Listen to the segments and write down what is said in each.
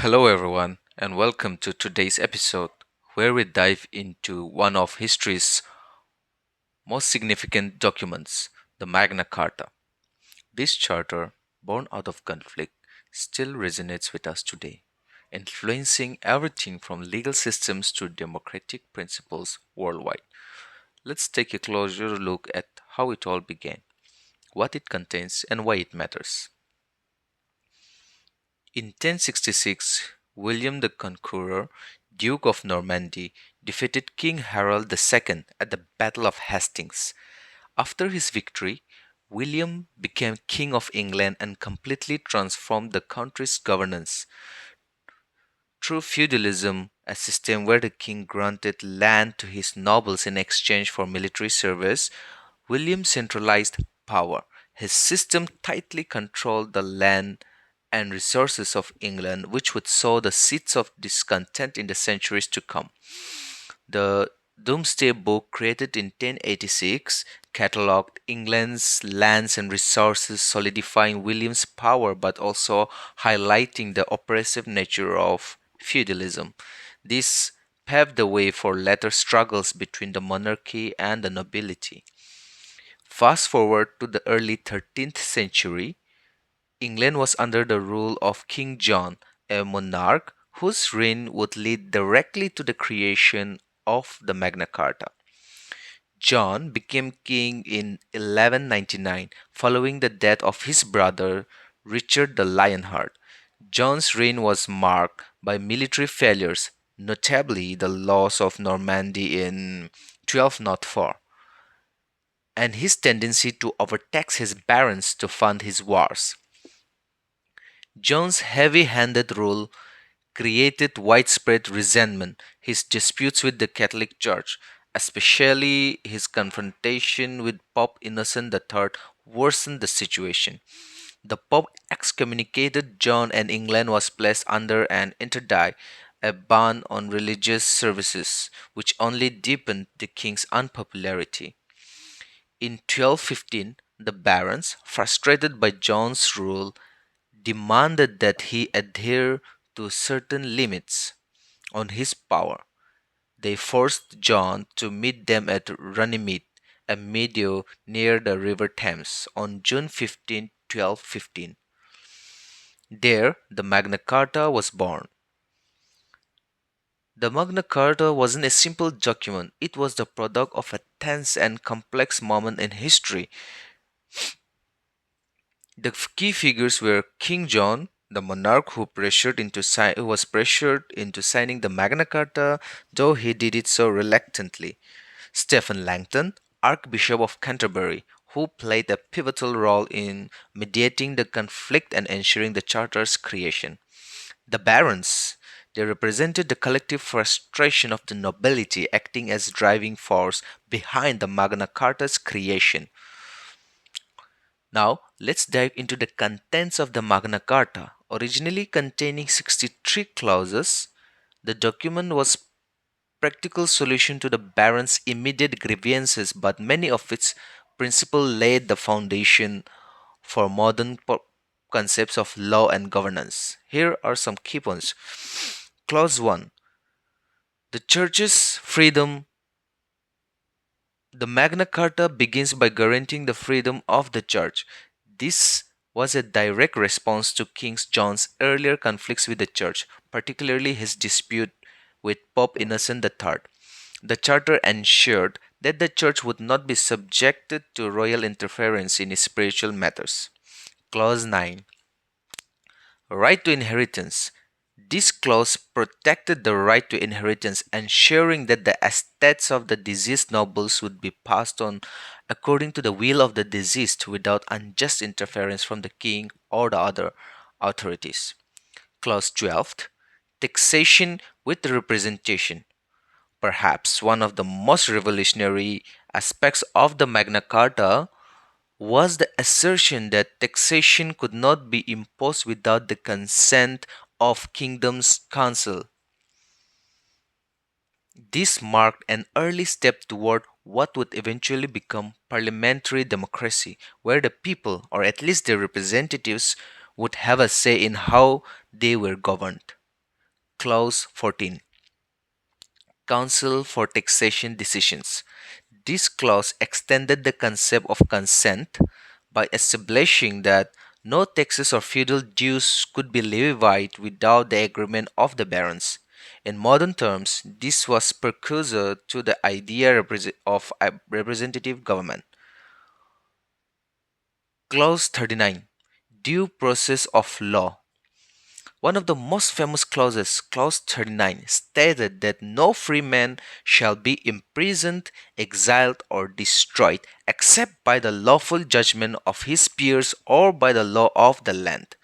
Hello, everyone, and welcome to today's episode where we dive into one of history's most significant documents, the Magna Carta. This charter, born out of conflict, still resonates with us today, influencing everything from legal systems to democratic principles worldwide. Let's take a closer look at how it all began, what it contains, and why it matters. In 1066, William the Conqueror, Duke of Normandy, defeated King Harold II at the Battle of Hastings. After his victory, William became King of England and completely transformed the country's governance. Through feudalism, a system where the king granted land to his nobles in exchange for military service, William centralized power. His system tightly controlled the land and resources of England, which would sow the seeds of discontent in the centuries to come. The Domesday Book, created in 1086, catalogued England's lands and resources, solidifying William's power but also highlighting the oppressive nature of feudalism. This paved the way for later struggles between the monarchy and the nobility. Fast forward to the early 13th century, England was under the rule of King John, a monarch whose reign would lead directly to the creation of the Magna Carta. John became king in 1199 following the death of his brother Richard the Lionheart. John's reign was marked by military failures, notably the loss of Normandy in 1204, and his tendency to overtax his barons to fund his wars. John's heavy handed rule created widespread resentment. His disputes with the Catholic Church, especially his confrontation with Pope Innocent III, worsened the situation. The Pope excommunicated John, and England was placed under an interdict, a ban on religious services, which only deepened the king's unpopularity. In 1215, the barons, frustrated by John's rule, demanded that he adhere to certain limits on his power. They forced John to meet them at Runnymede, a meadow near the River Thames, on June 15, 1215. There, the Magna Carta was born. The Magna Carta wasn't a simple document, it was the product of a tense and complex moment in history. The key figures were King John, the monarch who was pressured into signing the Magna Carta, though he did it so reluctantly. Stephen Langton, Archbishop of Canterbury, who played a pivotal role in mediating the conflict and ensuring the charter's creation. The barons, they represented the collective frustration of the nobility, acting as driving force behind the Magna Carta's creation. Now, let's dive into the contents of the Magna Carta. Originally containing 63 clauses, the document was practical solution to the barons' immediate grievances, but many of its principles laid the foundation for modern concepts of law and governance. Here are some key points. Clause 1. The church's freedom. The Magna Carta begins by guaranteeing the freedom of the church. This was a direct response to King John's earlier conflicts with the church, particularly his dispute with Pope Innocent III. The charter ensured that the church would not be subjected to royal interference in spiritual matters. Clause 9. Right to inheritance. This clause protected the right to inheritance, ensuring that the estates of the deceased nobles would be passed on according to the will of the deceased without unjust interference from the king or the other authorities. Clause 12. Taxation with representation. Perhaps one of the most revolutionary aspects of the Magna Carta was the assertion that taxation could not be imposed without the consent of kingdom's council. This marked an early step toward what would eventually become parliamentary democracy, where the people, or at least their representatives, would have a say in how they were governed. Clause 14, Council for Taxation Decisions. This clause extended the concept of consent by establishing that no taxes or feudal dues could be levied without the agreement of the barons. In modern terms, this was precursor to the idea of a representative government. Clause 39, Due process of law. One of the most famous clauses, Clause 39, stated that no free man shall be imprisoned, exiled, or destroyed except by the lawful judgment of his peers or by the law of the land.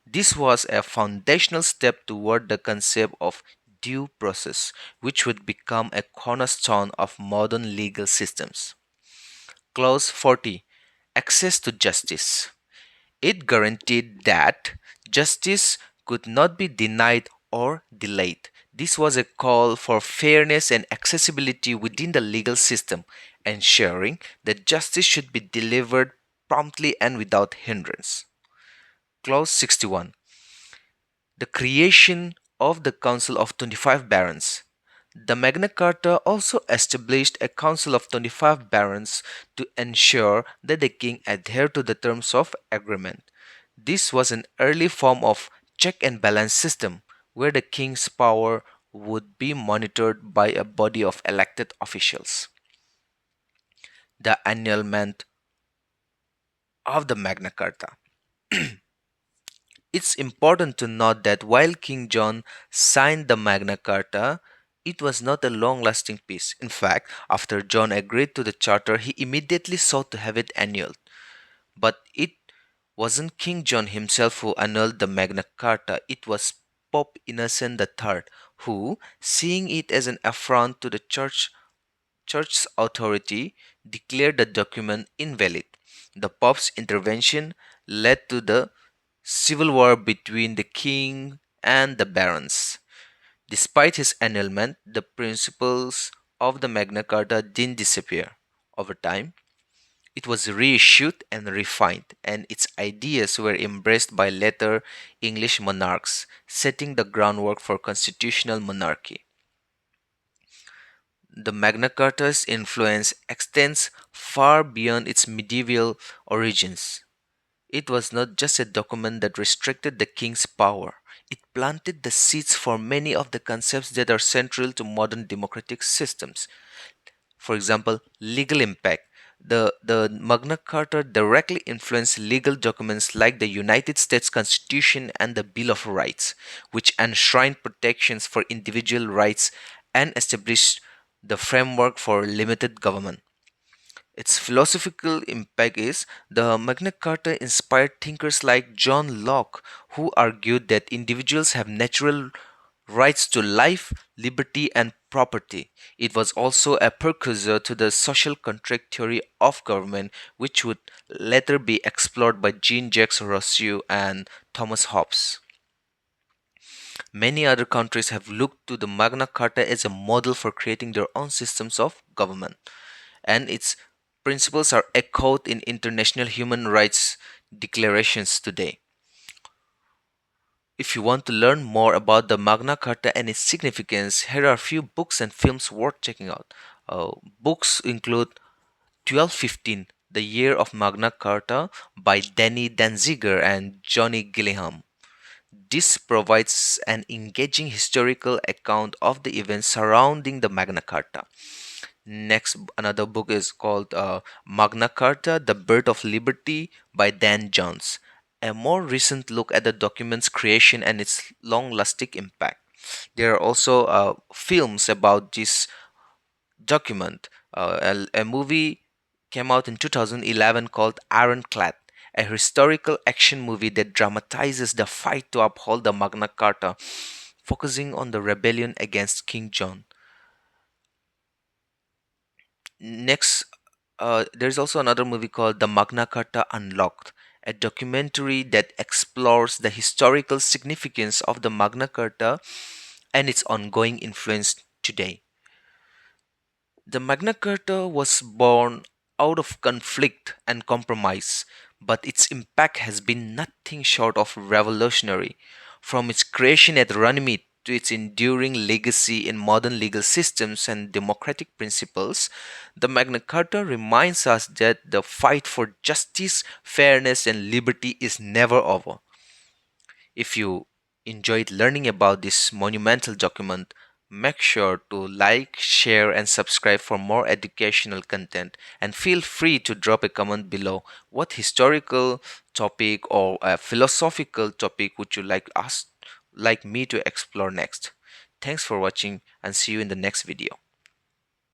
This was a foundational step toward the concept of due process, which would become a cornerstone of modern legal systems. Clause 40, Access to justice. It guaranteed that justice could not be denied or delayed. This was a call for fairness and accessibility within the legal system, ensuring that justice should be delivered promptly and without hindrance. Clause 61, The creation of the Council of 25 Barons. The Magna Carta also established a council of 25 barons to ensure that the king adhered to the terms of agreement. This was an early form of check and balance system where the king's power would be monitored by a body of elected officials. The annulment of the Magna Carta. It's important to note that while King John signed the Magna Carta, it was not a long lasting peace. In fact, after John agreed to the charter, he immediately sought to have it annulled. But it wasn't King John himself who annulled the Magna Carta, it was Pope Innocent III who, seeing it as an affront to the church's authority, declared the document invalid. The Pope's intervention led to the civil war between the king and the barons. Despite his annulment, the principles of the Magna Carta didn't disappear. Over time, it was reissued and refined, and its ideas were embraced by later English monarchs, setting the groundwork for constitutional monarchy. The Magna Carta's influence extends far beyond its medieval origins. It was not just a document that restricted the king's power, it planted the seeds for many of the concepts that are central to modern democratic systems. For example, legal impact. The Magna Carta directly influenced legal documents like the United States Constitution and the Bill of Rights, which enshrined protections for individual rights and established the framework for limited government. Its philosophical impact is the Magna Carta inspired thinkers like John Locke, who argued that individuals have natural rights to life, liberty, and property. It was also a precursor to the social contract theory of government, which would later be explored by Jean Jacques Rousseau and Thomas Hobbes. Many other countries have looked to the Magna Carta as a model for creating their own systems of government, and its principles are echoed in international human rights declarations today. If you want to learn more about the Magna Carta and its significance, here are a few books and films worth checking out. Books include 1215, The Year of Magna Carta by Danny Danziger and Johnny Gillingham. This provides an engaging historical account of the events surrounding the Magna Carta. Next, another book is called Magna Carta, The Birth of Liberty by Dan Jones. A more recent look at the document's creation and its long lasting impact. There are also films about this document. A movie came out in 2011 called Ironclad, a historical action movie that dramatizes the fight to uphold the Magna Carta, focusing on the rebellion against King John. Next, there's also another movie called The Magna Carta Unlocked, a documentary that explores the historical significance of the Magna Carta and its ongoing influence today. The Magna Carta was born out of conflict and compromise, but its impact has been nothing short of revolutionary. From its creation at Runnymede to its enduring legacy in modern legal systems and democratic principles, the Magna Carta reminds us that the fight for justice, fairness, and liberty is never over. If you enjoyed learning about this monumental document, make sure to like, share, and subscribe for more educational content. And feel free to drop a comment below what historical topic or a philosophical topic would you like me to explore next. Thanks for watching and see you in the next video.